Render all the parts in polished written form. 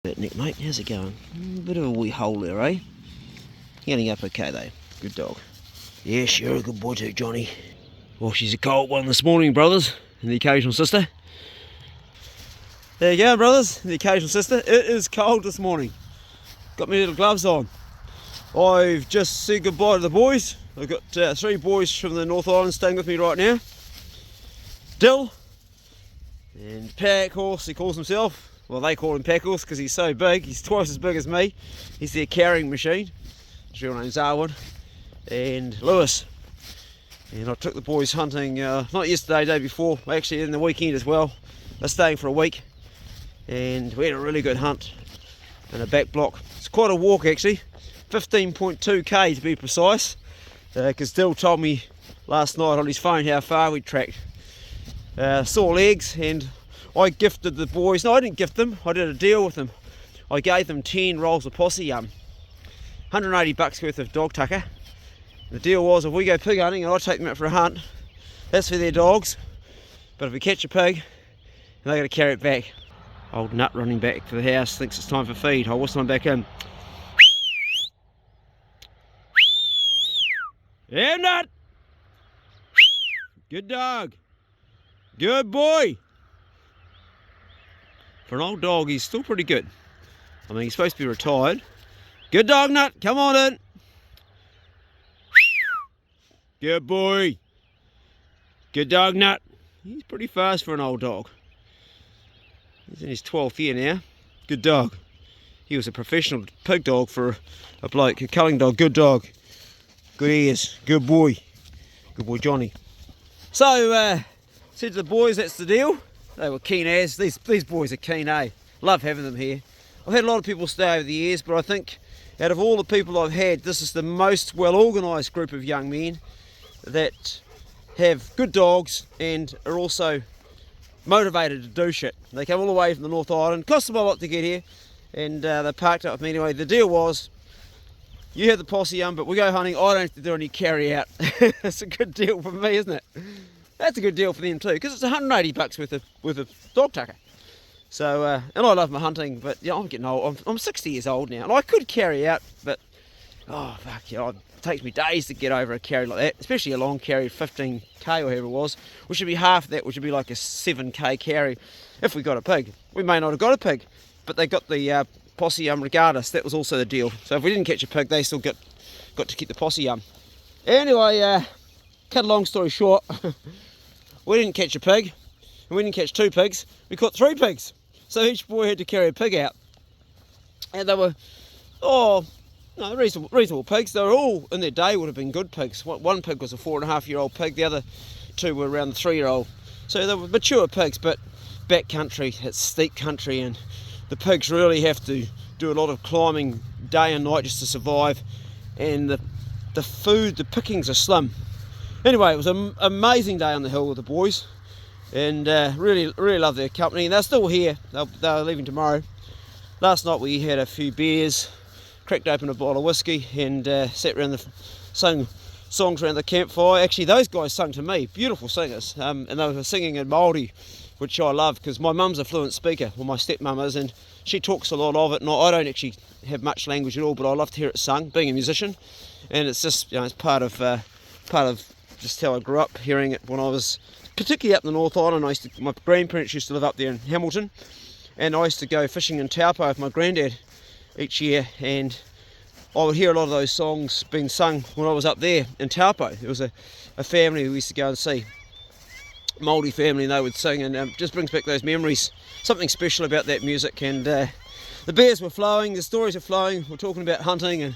Nick, mate, how's it going? Bit of a wee hole there, eh? Getting up okay though. Good dog. Yes, you're a good boy too, Johnny. Well, she's a cold one this morning, brothers, and the occasional sister. There you go, brothers, and the occasional sister. It is cold this morning. Got my little gloves on. I've just said goodbye to the boys. I've got 3 boys from the North Island staying with me right now. Dill and Pack Horse, he calls himself. Well, they call him Pack Horse because he's so big. He's twice as big as me. He's their carrying machine. His real name's Arwood. And Lewis. And I took the boys hunting, not yesterday, day before, actually in the weekend as well. They're staying for a week. And we had a really good hunt in a back block. It's quite a walk actually. 15.2k to be precise. Because Dill told me last night on his phone how far we tracked. Sore legs, and I gifted the boys, no I didn't gift them, I did a deal with them. I gave them 10 rolls of posse yum, 180 bucks worth of dog tucker. The deal was if we go pig hunting and I take them out for a hunt, that's for their dogs, but if we catch a pig, they're going to carry it back. Old Nut running back to the house, thinks it's time for feed. I'll whistle him back in. Yeah, Nut! Good dog. Good boy. For an old dog, he's still pretty good. I mean, he's supposed to be retired. Good dog, Nut. Come on in. Good boy. Good dog, Nut. He's pretty fast for an old dog. He's in his 12th year now. Good dog. He was a professional pig dog for a bloke, a culling dog. Good dog. Good ears. Good boy. Good boy, Johnny. So, said to the boys, that's the deal. They were keen as. These boys are keen, eh? Love having them here. I've had a lot of people stay over the years, but I think out of all the people I've had, this is the most well organised group of young men that have good dogs and are also motivated to do shit. They come all the way from the North Island, cost them a lot to get here, and they parked up with me anyway. The deal was, you have the posse but we go hunting, I don't have to do any carry out. It's a good deal for me, isn't it? That's a good deal for them too, because it's 180 bucks worth of dog tucker. So, and I love my hunting, but yeah, I'm getting old. I'm 60 years old now, and I could carry out, but oh fuck, yeah, it takes me days to get over a carry like that, especially a long carry, 15k or whatever it was, which would be half that, which would be like a 7k carry if we got a pig. We may not have got a pig, but they got the posse regardless. That was also the deal. So if we didn't catch a pig, they still got to keep the posse Anyway, cut a long story short. We didn't catch a pig, and we didn't catch 2 pigs, we caught 3 pigs. So each boy had to carry a pig out. And they were, reasonable pigs. They were all, in their day, would have been good pigs. One pig was a 4.5-year-old pig, the other 2 were around the 3-year-old. So they were mature pigs, but backcountry, it's steep country, and the pigs really have to do a lot of climbing day and night just to survive. And the food, the pickings are slim. Anyway, it was an amazing day on the hill with the boys, and really love their company. And they're still here. They're leaving tomorrow. Last night we had a few beers, cracked open a bottle of whiskey, and sat around sung songs around the campfire. Actually, those guys sung to me, beautiful singers, and they were singing in Māori, which I love because my mum's a fluent speaker, well my stepmum is, and she talks a lot of it, and I don't actually have much language at all, but I love to hear it sung, being a musician, and it's just, it's part of just how I grew up hearing it when I was, particularly up in the North Island. My grandparents used to live up there in Hamilton, and I used to go fishing in Taupo with my granddad each year, and I would hear a lot of those songs being sung when I was up there in Taupo. There was a family we used to go and see, Māori family, and they would sing, and it just brings back those memories. Something special about that music, and the beers were flowing, the stories were flowing. We're talking about hunting and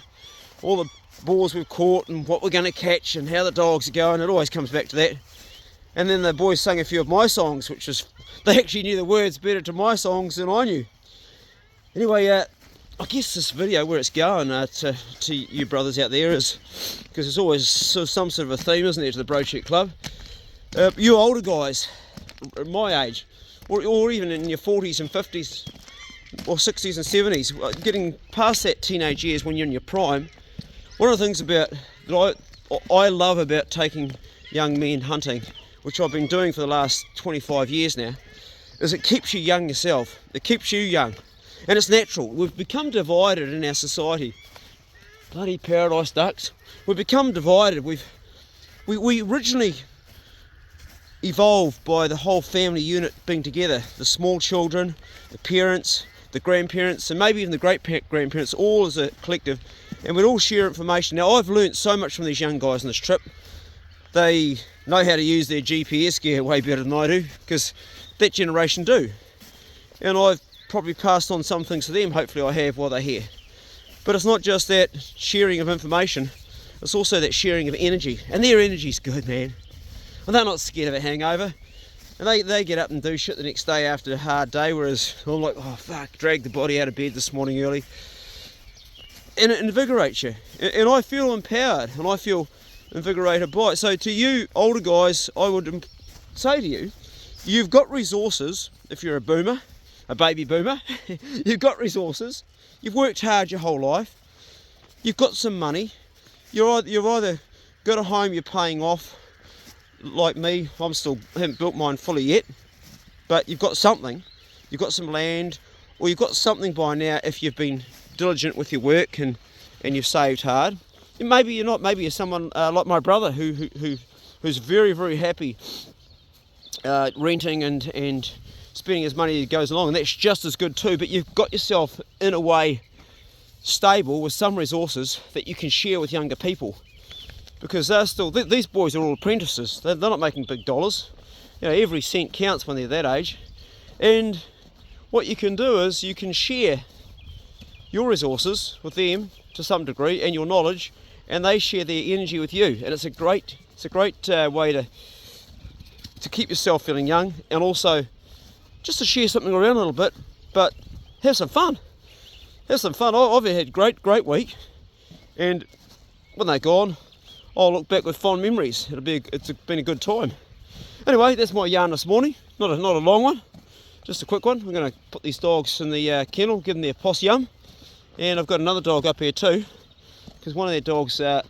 all the boars we've caught and what we're going to catch and how the dogs are going. It always comes back to that. And then the boys sang a few of my songs, which was, they actually knew the words better to my songs than I knew. Anyway, I guess this video, where it's going to you brothers out there, is because there's always some sort of a theme, isn't there, to the Broadsheet Club. You older guys, my age, or even in your 40s and 50s or 60s and 70s, getting past that teenage years when you're in your prime, one of the things that I love about taking young men hunting, which I've been doing for the last 25 years now, is it keeps you young yourself. It keeps you young. And it's natural. We've become divided in our society. Bloody paradise ducks. We've become divided. We originally evolved by the whole family unit being together. The small children, the parents, the grandparents, and maybe even the great-grandparents, all as a collective. And we'd all share information. Now, I've learnt so much from these young guys on this trip. They know how to use their GPS gear way better than I do, because that generation do. And I've probably passed on some things to them, hopefully I have, while they're here. But it's not just that sharing of information, it's also that sharing of energy. And their energy's good, man. And they're not scared of a hangover. And they get up and do shit the next day after a hard day, whereas I'm like, oh fuck, dragged the body out of bed this morning early. And it invigorates you. And I feel empowered, and I feel invigorated by it. So to you older guys, I would say to you, you've got resources. If you're a boomer, a baby boomer, you've got resources. You've worked hard your whole life. You've got some money. You've either got a home you're paying off, like me. Haven't built mine fully yet, but you've got something. You've got some land, or you've got something by now if you've been diligent with your work and you've saved hard. And maybe you're not. Maybe you're someone like my brother who's very, very happy renting and spending his money as he goes along, and that's just as good too. But you've got yourself in a way stable with some resources that you can share with younger people, because they're still, these boys are all apprentices. They're not making big dollars. You know, every cent counts when they're that age. And what you can do is you can share your resources with them to some degree, and your knowledge, and they share their energy with you. And it's a great way to keep yourself feeling young, and also just to share something around a little bit, but have some fun. Have some fun. I've had a great week, and when they're gone, I'll look back with fond memories. It's been a good time. Anyway, that's my yarn this morning. Not a long one, just a quick one. I'm going to put these dogs in the kennel, give them their possum, and I've got another dog up here too, because one of their dogs, I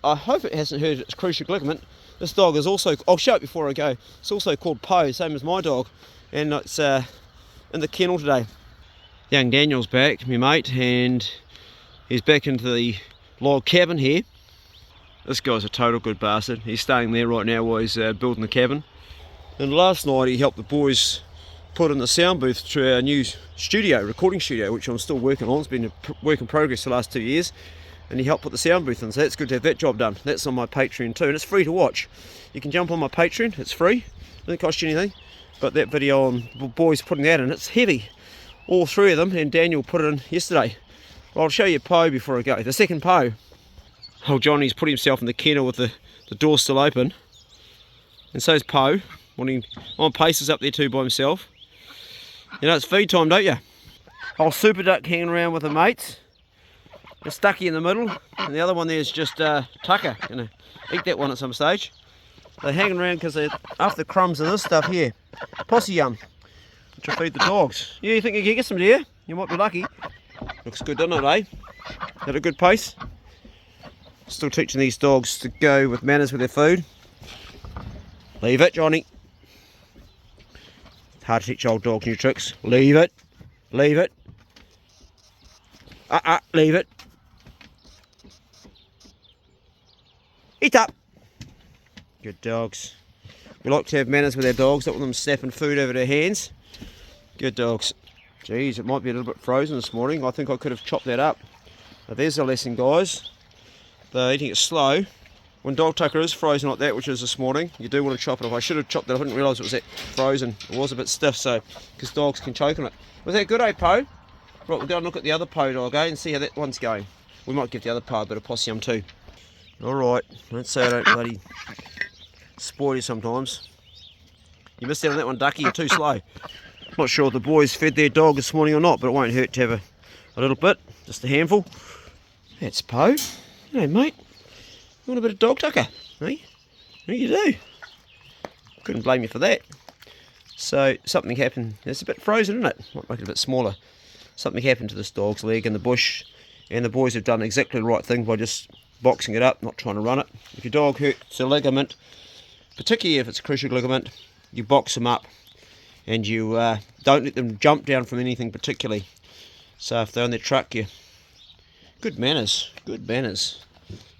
hope it hasn't hurt its cruciate ligament. This dog is also, I'll show it before I go, it's also called Poe, same as my dog, and it's in the kennel today. Young Daniel's back, my mate, and he's back into the log cabin here. This guy's a total good bastard. He's staying there right now while he's building the cabin. And last night he helped the boys put in the sound booth to our new recording studio, which I'm still working on. It's been a work in progress the last 2 years. And he helped put the sound booth in, so that's good to have that job done. That's on my Patreon too, and it's free to watch. You can jump on my Patreon, it's free, doesn't cost you anything. But that video on boys putting that in, it's heavy. All three of them, and Daniel put it in yesterday. Well, I'll show you Poe before I go. The second Poe. Old Johnny's put himself in the kennel with the door still open. And so's Poe, on paces up there too by himself. You know, it's feed time, don't you? Old Super Duck hanging around with the mates. There's Stucky in the middle, and the other one there's just Tucker. Gonna eat that one at some stage. They're hanging around because they're after crumbs of this stuff here. Possum, which I feed the dogs. Yeah, you think you can get some there? You might be lucky. Looks good, doesn't it, eh? At a good pace. Still teaching these dogs to go with manners with their food. Leave it, Johnny. It's hard to teach old dogs new tricks. Leave it. Leave it. Leave it. Eat up. Good dogs. We like to have manners with our dogs, don't want them snapping food over their hands. Good dogs. Geez, it might be a little bit frozen this morning. I think I could have chopped that up. Now there's a lesson, guys. They're eating it slow. When dog tucker is frozen like that, which is this morning, you do want to chop it off. I should have chopped it. I didn't realise it was that frozen. It was a bit stiff, so because dogs can choke on it. Was that good, eh, Poe? Right, we'll go and look at the other Poe dog, eh, and see how that one's going. We might give the other Poe a bit of possum too. Alright, don't say I don't bloody spoil you sometimes. You missed out on that one, Ducky, you're too slow. Not sure if the boys fed their dog this morning or not, but it won't hurt to have a little bit, just a handful. That's Poe. Hey mate, you want a bit of dog tucker, eh? What you do? Couldn't blame you for that. So something happened. It's a bit frozen, isn't it? Might make it a bit smaller. Something happened to this dog's leg in the bush, and the boys have done exactly the right thing by just boxing it up, not trying to run it. If your dog hurts a ligament, particularly if it's a cruciate ligament, you box them up, and you don't let them jump down from anything particularly. So if they're on their truck, yeah, good manners, good manners.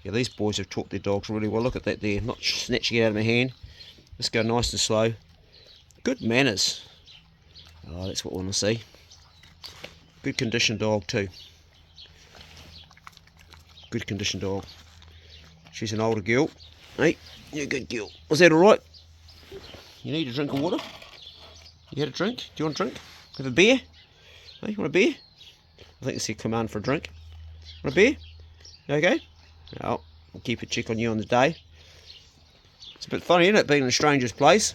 Yeah, these boys have taught their dogs really well. Look at that there, not snatching it out of my hand. Just go nice and slow. Good manners. Oh, that's what we want to see. Good condition dog too. Good condition dog. She's an older girl. Hey, you're a good girl. Was that alright? You need a drink of water? You had a drink? Do you want a drink? Have a beer? Hey, you want a beer? I think it's your command for a drink. Want a beer? You okay? Oh, I'll keep a check on you on the day. It's a bit funny, isn't it, being in a stranger's place?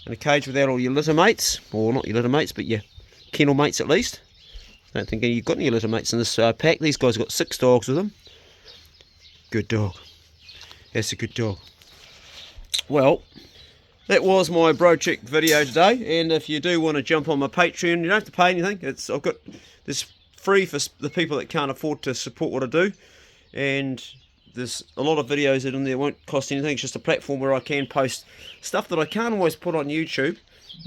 In a cage without all your litter mates. Or not your litter mates, but your kennel mates at least. I don't think you've got any litter mates in this pack. These guys have got 6 dogs with them. Good dog. That's a good dog. Well, that was my bro check video today, and if you do want to jump on my Patreon, you don't have to pay anything. I've got this free for the people that can't afford to support what I do, and there's a lot of videos that in there won't cost anything. It's just a platform where I can post stuff that I can't always put on YouTube,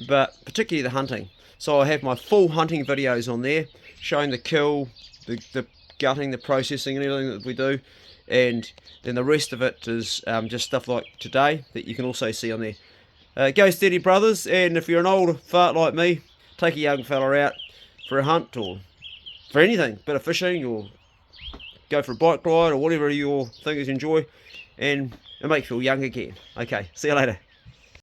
but particularly the hunting. So I have my full hunting videos on there, showing the kill, the gutting, the processing, and everything that we do. And then the rest of it is just stuff like today that you can also see on there. Go steady, brothers, and if you're an older fart like me, take a young fella out for a hunt or for anything, bit of fishing, or go for a bike ride, or whatever your thing is enjoy, and make you feel young again. Okay, see you later.